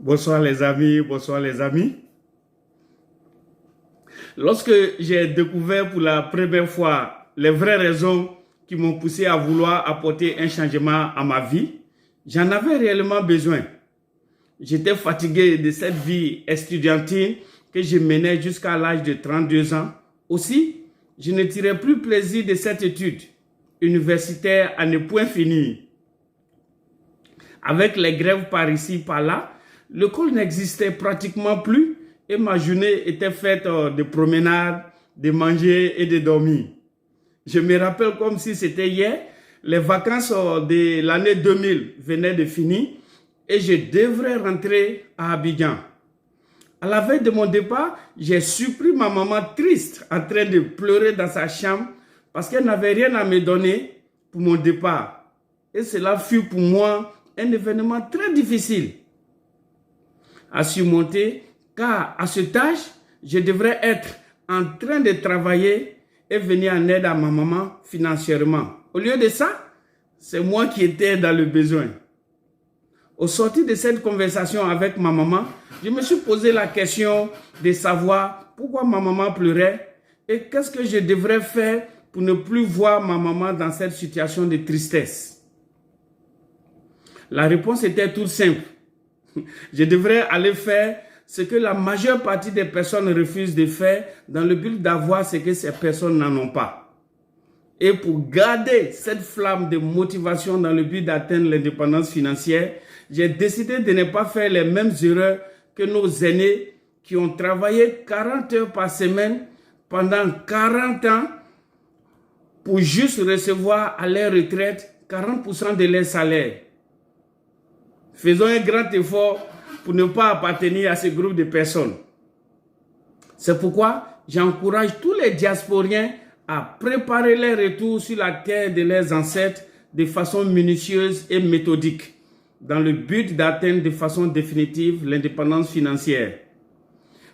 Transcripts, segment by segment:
Bonsoir les amis, bonsoir les amis. Lorsque j'ai découvert pour la première fois les vraies raisons qui m'ont poussé à vouloir apporter un changement à ma vie, j'en avais réellement besoin. J'étais fatigué de cette vie estudiantine que je menais jusqu'à l'âge de 32 ans. Aussi, je ne tirais plus plaisir de cette étude universitaire à ne point finir. Avec les grèves par ici, par là, l'école n'existait pratiquement plus et ma journée était faite de promenades, de manger et de dormir. Je me rappelle comme si c'était hier, les vacances de l'année 2000 venaient de finir et je devrais rentrer à Abidjan. À la veille de mon départ, j'ai surpris ma maman triste en train de pleurer dans sa chambre parce qu'elle n'avait rien à me donner pour mon départ. Et cela fut pour moi un événement très difficile à surmonter car à cet âge, je devrais être en train de travailler et venir en aide à ma maman financièrement. Au lieu de ça, c'est moi qui étais dans le besoin. Au sortir de cette conversation avec ma maman, je me suis posé la question de savoir pourquoi ma maman pleurait et qu'est-ce que je devrais faire pour ne plus voir ma maman dans cette situation de tristesse. La réponse était toute simple. Je devrais aller faire ce que la majeure partie des personnes refusent de faire dans le but d'avoir ce que ces personnes n'en ont pas. Et pour garder cette flamme de motivation dans le but d'atteindre l'indépendance financière, j'ai décidé de ne pas faire les mêmes erreurs que nos aînés qui ont travaillé 40 heures par semaine pendant 40 ans pour juste recevoir à leur retraite 40% de leur salaire. Faisons un grand effort pour ne pas appartenir à ce groupe de personnes. C'est pourquoi j'encourage tous les diasporiens à préparer leur retour sur la terre de leurs ancêtres de façon minutieuse et méthodique, dans le but d'atteindre de façon définitive l'indépendance financière.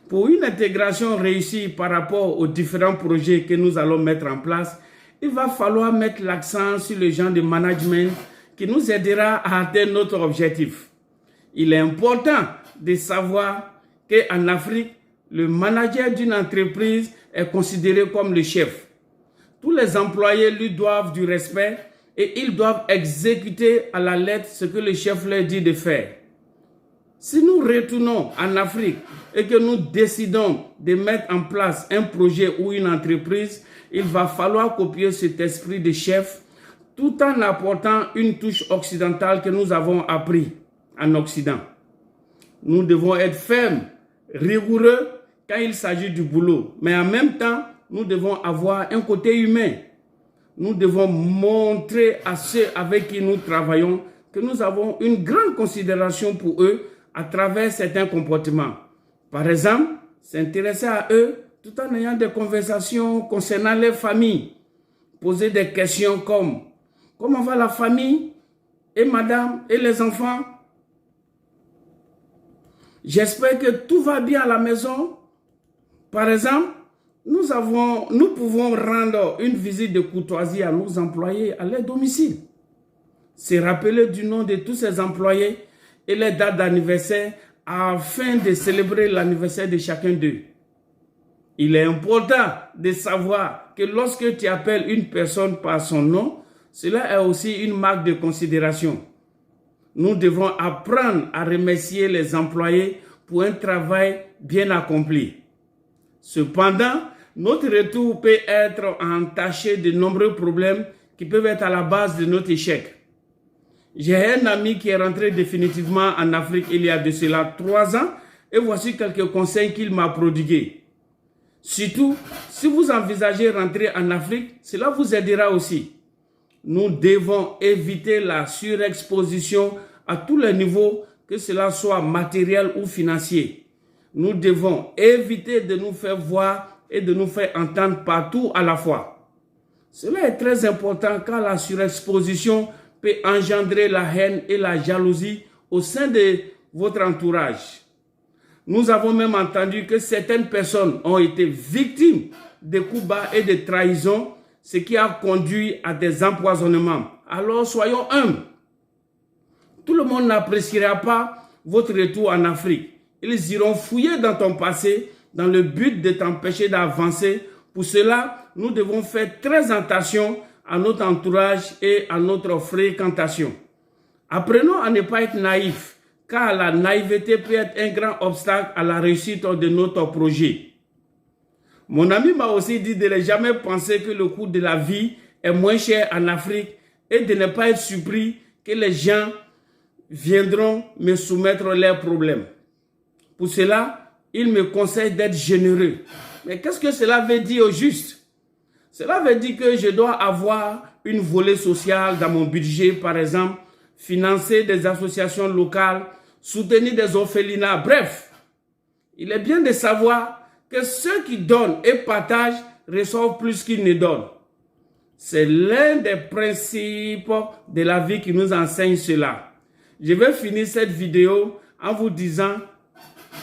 Pour une intégration réussie par rapport aux différents projets que nous allons mettre en place, il va falloir mettre l'accent sur le genre de management qui nous aidera à atteindre notre objectif. Il est important de savoir qu'en Afrique, le manager d'une entreprise est considéré comme le chef. Tous les employés lui doivent du respect et ils doivent exécuter à la lettre ce que le chef leur dit de faire. Si nous retournons en Afrique et que nous décidons de mettre en place un projet ou une entreprise, il va falloir copier cet esprit de chef tout en apportant une touche occidentale que nous avons appris en Occident. Nous devons être fermes, rigoureux quand il s'agit du boulot, mais en même temps, nous devons avoir un côté humain. Nous devons montrer à ceux avec qui nous travaillons que nous avons une grande considération pour eux à travers certains comportements. Par exemple, s'intéresser à eux tout en ayant des conversations concernant leur famille. Poser des questions comme « Comment va la famille et madame et les enfants? J'espère que tout va bien à la maison. » Par exemple, nous pouvons rendre une visite de courtoisie à nos employés à leur domicile. Se rappeler du nom de tous ces employés et les dates d'anniversaire afin de célébrer l'anniversaire de chacun d'eux. Il est important de savoir que lorsque tu appelles une personne par son nom, cela est aussi une marque de considération. Nous devons apprendre à remercier les employés pour un travail bien accompli. Cependant, notre retour peut être entaché de nombreux problèmes qui peuvent être à la base de notre échec. J'ai un ami qui est rentré définitivement en Afrique il y a de cela 3 ans et voici quelques conseils qu'il m'a prodigués. Surtout, si vous envisagez rentrer en Afrique, cela vous aidera aussi. Nous devons éviter la surexposition à tous les niveaux, que cela soit matériel ou financier. Nous devons éviter de nous faire voir et de nous faire entendre partout à la fois. Cela est très important car la surexposition peut engendrer la haine et la jalousie au sein de votre entourage. Nous avons même entendu que certaines personnes ont été victimes de coups bas et de trahisons, ce qui a conduit à des empoisonnements. Alors soyons humbles. Tout le monde n'appréciera pas votre retour en Afrique. Ils iront fouiller dans ton passé dans le but de t'empêcher d'avancer. Pour cela, nous devons faire très attention à notre entourage et à notre fréquentation. Apprenons à ne pas être naïfs, car la naïveté peut être un grand obstacle à la réussite de notre projet. Mon ami m'a aussi dit de ne jamais penser que le coût de la vie est moins cher en Afrique et de ne pas être surpris que les gens viendront me soumettre leurs problèmes. Pour cela, il me conseille d'être généreux. Mais qu'est-ce que cela veut dire au juste? Cela veut dire que je dois avoir une volée sociale dans mon budget, par exemple, financer des associations locales, soutenir des orphelinats. Bref, il est bien de savoir que ceux qui donnent et partagent reçoivent plus qu'ils ne donnent. C'est l'un des principes de la vie qui nous enseigne cela. Je vais finir cette vidéo en vous disant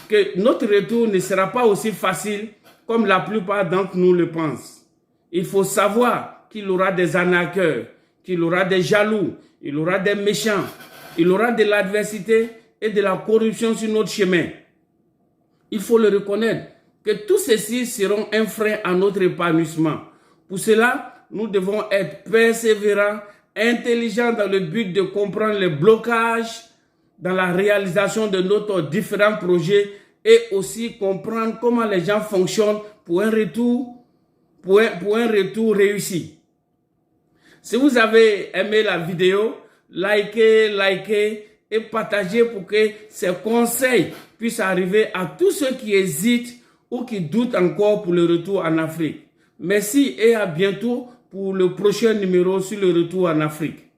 que notre retour ne sera pas aussi facile comme la plupart d'entre nous le pensent. Il faut savoir qu'il y aura des arnaqueurs, qu'il y aura des jaloux, il y aura des méchants, il y aura de l'adversité et de la corruption sur notre chemin. Il faut le reconnaître que tous ceux-ci seront un frein à notre épanouissement. Pour cela, nous devons être persévérants, intelligents dans le but de comprendre les blocages dans la réalisation de nos différents projets et aussi comprendre comment les gens fonctionnent pour un retour réussi. Si vous avez aimé la vidéo, likez et partagez pour que ces conseils puissent arriver à tous ceux qui hésitent ou qui doutent encore pour le retour en Afrique. Merci et à bientôt pour le prochain numéro sur le retour en Afrique.